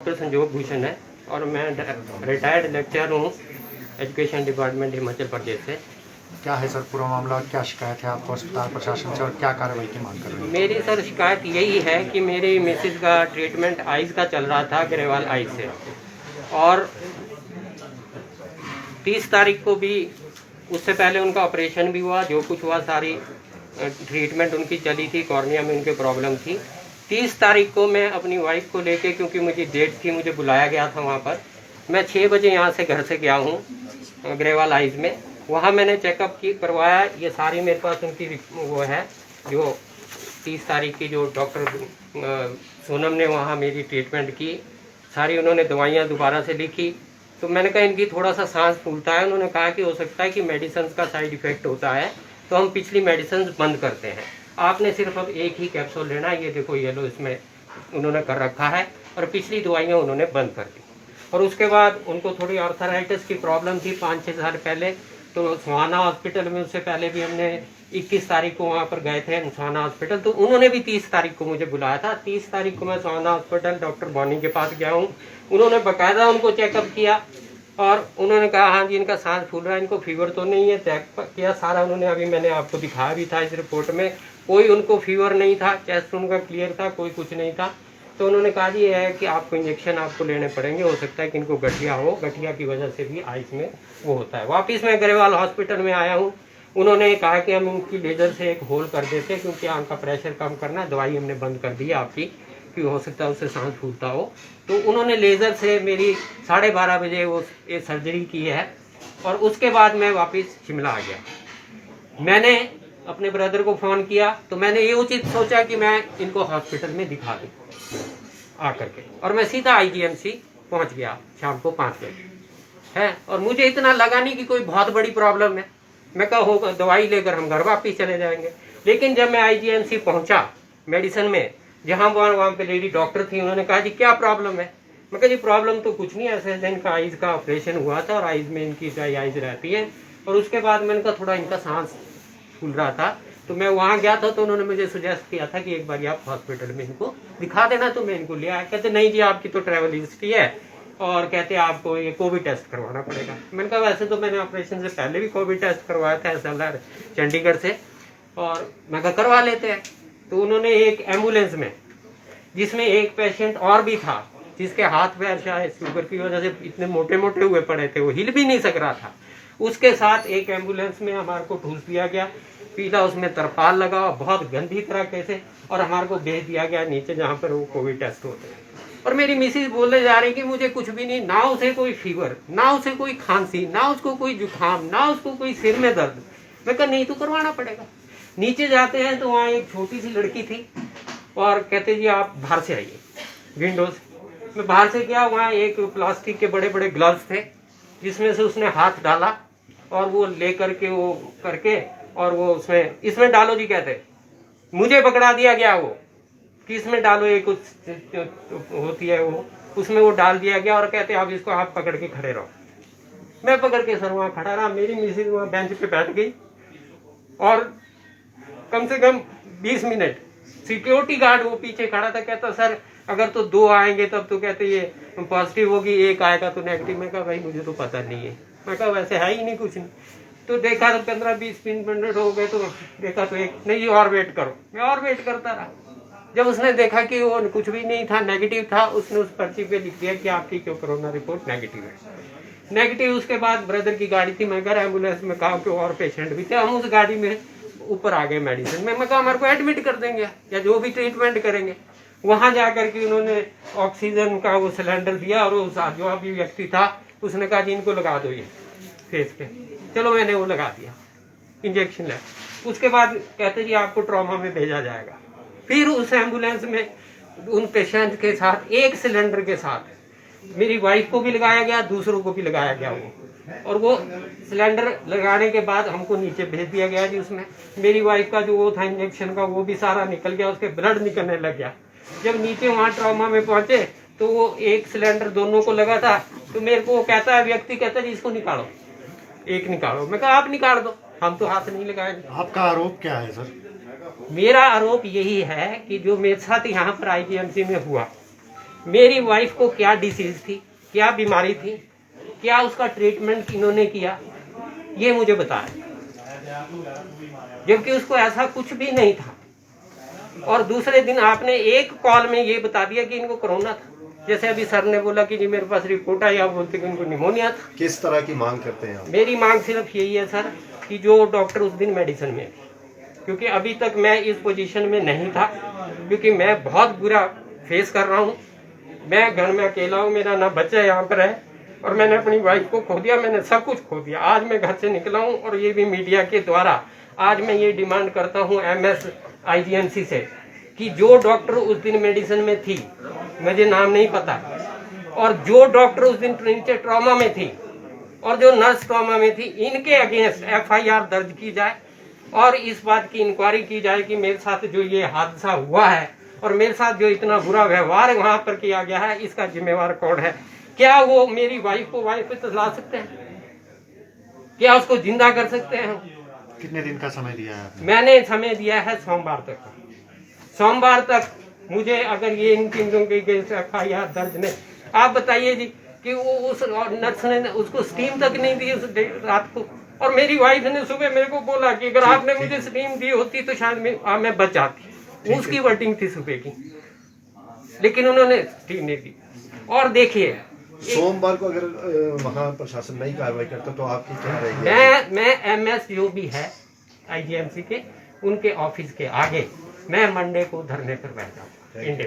संजोग भूषण है और मैं रिटायर्ड लेक्चरर हूँ एजुकेशन डिपार्टमेंट हिमाचल प्रदेश से। क्या है सर पूरा मामला, क्या शिकायत है आपको अस्पताल प्रशासन से और क्या कार्रवाई की मांग कर रहे हैं? मेरी सर शिकायत यही है कि मेरी मिसेज का ट्रीटमेंट आइज़ का चल रहा था ग्रेवाल आइज़ से, और 30 तारीख को भी उससे पहले उनका ऑपरेशन भी हुआ, जो कुछ हुआ सारी ट्रीटमेंट उनकी चली थी, कॉर्निया में उनके प्रॉब्लम थी। 30 तारीख को मैं अपनी वाइफ को लेके, क्योंकि मुझे डेट थी, मुझे बुलाया गया था वहाँ पर। मैं 6 बजे यहाँ से घर से गया हूँ ग्रेवाल आइज़ में। वहाँ मैंने चेकअप करवाया। ये सारी मेरे पास उनकी वो है, जो 30 तारीख की जो डॉक्टर सोनम ने वहाँ मेरी ट्रीटमेंट की, सारी उन्होंने दवाइयाँ दोबारा से लिखी। तो मैंने कहा इनकी थोड़ा सा सांस फूलता है। उन्होंने कहा कि हो सकता है कि मेडिसिन का साइड इफ़ेक्ट होता है, तो हम पिछली मेडिसिन बंद करते हैं, आपने सिर्फ अब एक ही कैप्सूल लेना है। ये देखो येलो इसमें उन्होंने कर रखा है, और पिछली दवाइयाँ उन्होंने बंद कर दी। और उसके बाद उनको थोड़ी आर्थराइटिस की प्रॉब्लम थी 5-6 साल पहले, तो सुहाना हॉस्पिटल में, उससे पहले भी हमने 21 तारीख को वहाँ पर गए थे सुहाना हॉस्पिटल, तो उन्होंने भी 30 तारीख को मुझे बुलाया था। 30 तारीख को मैं सुहाना हॉस्पिटल डॉक्टर बॉनी के पास गया हूँ। उन्होंने बाकायदा उनको चेकअप किया और उन्होंने कहा हाँ जी इनका सांस फूल रहा है, इनको फीवर तो नहीं है। चेक किया सारा उन्होंने, अभी मैंने आपको दिखाया भी था इस रिपोर्ट में, कोई उनको फीवर नहीं था, चेस्ट उनका क्लियर था, कोई कुछ नहीं था। तो उन्होंने कहा जी ये है कि आपको इंजेक्शन आपको लेने पड़ेंगे, हो सकता है कि इनको गठिया हो, गठिया की वजह से भी आइस में वो होता है। वापिस मैं ग्रेवाल हॉस्पिटल में आया हूँ। उन्होंने कहा कि हम उनकी लेजर से एक होल कर देते हैं, क्योंकि आंख का प्रेशर कम करना है। दवाई हमने बंद कर दी है आपकी, कि हो सकता है उससे सांस फूलता हो। तो उन्होंने लेज़र से मेरी 12:30 बजे वो ये सर्जरी की है, और उसके बाद मैं वापस शिमला आ गया। मैंने अपने ब्रदर को फ़ोन किया, तो मैंने ये उचित सोचा कि मैं इनको हॉस्पिटल में दिखा दूँ आकर के, और मैं सीधा IGMC पहुंच गया शाम को 5 बजे है। और मुझे इतना लगा नहीं कि कोई बहुत बड़ी प्रॉब्लम है। मैं कहा होगा दवाई लेकर हम घर वापस चले जाएंगे। लेकिन जब मैं IGMC पहुंचा मेडिसिन में, जहाँ वहाँ पे लेडी डॉक्टर थी, उन्होंने कहा जी क्या प्रॉब्लम है। मैं कहा जी प्रॉब्लम तो कुछ नहीं, ऐसे इनका आइज़ का ऑपरेशन हुआ था और आइज़ में इनकी ड्राई आइज़ रहती है, और उसके बाद मैंने कहा थोड़ा इनका सांस फूल रहा था, तो मैं वहाँ गया था। तो उन्होंने मुझे सुजेस्ट किया था कि एक बार आप हॉस्पिटल में इनको दिखा देना, तो मैं इनको ले आया। कहते नहीं जी आपकी तो ट्रैवल हिस्ट्री है, और कहते आपको ये कोविड टेस्ट करवाना पड़ेगा। मैंने कहा वैसे तो मैंने ऑपरेशन से पहले भी कोविड टेस्ट करवाया था SLR चंडीगढ़ से, और मैं कहा करवा लेते हैं। तो उन्होंने एक एम्बुलेंस में, जिसमें एक पेशेंट और भी था, जिसके हाथ पैर शायद शुगर की वजह से इतने मोटे मोटे हुए पड़े थे, वो हिल भी नहीं सक रहा था, उसके साथ एक एम्बुलेंस में हमारे को ठूस दिया गया। पीला उसमें तरपाल लगा बहुत गंदी तरीके से, और हमारे को भेज दिया गया नीचे जहाँ पर वो कोविड टेस्ट होते हैं। और मेरी मिसेज बोलने जा रही कि मुझे कुछ भी नहीं, ना उसे कोई फीवर, ना उसे कोई खांसी, ना उसको कोई जुकाम, ना उसको कोई सिर में दर्द। मैं कहा नहीं तो करवाना पड़ेगा। नीचे जाते हैं तो वहाँ एक छोटी सी लड़की थी, और कहते जी आप बाहर से आइए विंडो से। मैं बाहर से गया, वहाँ एक प्लास्टिक के बड़े बड़े ग्लव्स थे, जिसमें से उसने हाथ डाला और वो ले करके वो करके, और वो उसमें इसमें डालो जी, कहते मुझे पकड़ा दिया गया वो कि इसमें डालो, ये कुछ होती है वो, उसमें वो डाल दिया गया, और कहते आप इसको आप पकड़ के खड़े रहो। मैं पकड़ के सर वहाँ खड़ा रहा। मेरी मिसेज वहाँ बेंच पे बैठ गई, और कम से कम 20 मिनट सिक्योरिटी गार्ड वो पीछे खड़ा था। कहता सर अगर तो 2 आएंगे तब तो कहते ये पॉजिटिव होगी, 1 आएगा तो नेगेटिव। मैं कहा भाई मुझे तो पता नहीं है। मैं कहा वैसे है ही नहीं कुछ नहीं। तो देखा तो 15-20 मिनट हो गए, तो देखा तो एक नहीं और वेट करो। मैं और वेट करता रहा। जब उसने देखा कि वो कुछ भी नहीं था, नेगेटिव था, उसने उस पर्ची पे लिख दिया कि आपकी क्यों कोरोना रिपोर्ट नेगेटिव है। नेगेटिव। उसके बाद ब्रदर की गाड़ी थी, मैं घर एम्बुलेंस में कहा कि और पेशेंट भी थे, हम उस गाड़ी में ऊपर आ गए मेडिसिन में। मैं कहा हमारे को एडमिट कर देंगे या जो भी ट्रीटमेंट करेंगे। वहां जाकर के उन्होंने ऑक्सीजन का वो सिलेंडर दिया, और वो जो अभी व्यक्ति था उसने कहा जी इनको लगा दो ये फेस पे। चलो मैंने वो लगा दिया, इंजेक्शन लिया। उसके बाद कहते जी आपको ट्रॉमा में भेजा जाएगा। फिर उस एम्बुलेंस में उन पेशेंट के साथ एक सिलेंडर के साथ मेरी वाइफ को भी लगाया गया, दूसरों को भी लगाया गया वो, और वो सिलेंडर लगाने के बाद हमको नीचे भेज दिया गया जी। उसमें मेरी वाइफ का जो वो था इंजेक्शन का, वो भी सारा निकल गया, उसके ब्लड निकलने लग गया। जब नीचे वहाँ ट्रॉमा में पहुंचे तो वो एक सिलेंडर दोनों को लगा था। तो मेरे को कहता है व्यक्ति, कहता है जी इसको निकालो, एक निकालो। मैं कहा आप निकाल दो, हम तो हाथ नहीं लगाएंगे। आपका आरोप क्या है सर? मेरा आरोप यही है कि जो मेरे साथ यहाँ पर IGMC में हुआ, मेरी वाइफ को क्या डिसीज थी, क्या बीमारी थी, क्या उसका ट्रीटमेंट इन्होंने किया, ये मुझे बताया, जबकि उसको ऐसा कुछ भी नहीं था। और दूसरे दिन आपने एक कॉल में ये बता दिया कि इनको कोरोना था। जैसे अभी सर ने बोला कि जी मेरे पास रिपोर्ट आई, आप बोलते कि उनको निमोनिया था। किस तरह की मांग करते हैं आप? मेरी मांग सिर्फ यही है सर कि जो डॉक्टर उस दिन मेडिसिन में थे, क्योंकि अभी तक मैं इस पोजीशन में नहीं था, क्योंकि मैं बहुत बुरा फेस कर रहा हूँ। मैं घर में अकेला हूँ, मेरा ना बच्चा यहाँ पर है, और मैंने अपनी वाइफ को खो दिया, मैंने सब कुछ खो दिया। आज मैं घर से निकला हूँ और ये भी मीडिया के द्वारा आज मैं ये डिमांड करता हूँ MS IGMC से कि जो डॉक्टर उस दिन मेडिसिन में थी, मुझे नाम नहीं पता, और जो डॉक्टर उस दिन नीचे ट्रॉमा में थी और जो नर्स ट्रॉमा में थी, इनके अगेंस्ट FIR दर्ज की जाए और इस बात की इंक्वायरी की जाए कि मेरे साथ जो ये हादसा हुआ है और मेरे साथ जो इतना बुरा व्यवहार वहां पर किया गया है, इसका जिम्मेवार कौन है। क्या वो मेरी वाइफ को वाइफ पे ला सकते हैं? क्या उसको जिंदा कर सकते हैं? कितने दिन का समय दिया है आपने? मैंने समय दिया है सोमवार तक। सोमवार तक मुझे अगर ये इन चीजों के FIR दर्ज नहीं, आप बताइए जी कि वो उस नर्स ने उसको स्टीम तक नहीं दी उस रात को, और मेरी वाइफ ने सुबह मेरे को बोला कि अगर आपने मुझे स्टीम दी होती तो शायद मैं बच जाती। उसकी वर्टिंग थी सुबह की, लेकिन उन्होंने स्टीम नहीं दी। और देखिए सोमवार को अगर वहाँ प्रशासन नहीं कार्रवाई करता तो आपकी क्या रहेगी? मैं MS जो भी है IGMC के, उनके ऑफिस के आगे मैं मंडे को धरने पर बैठ जाऊंगा।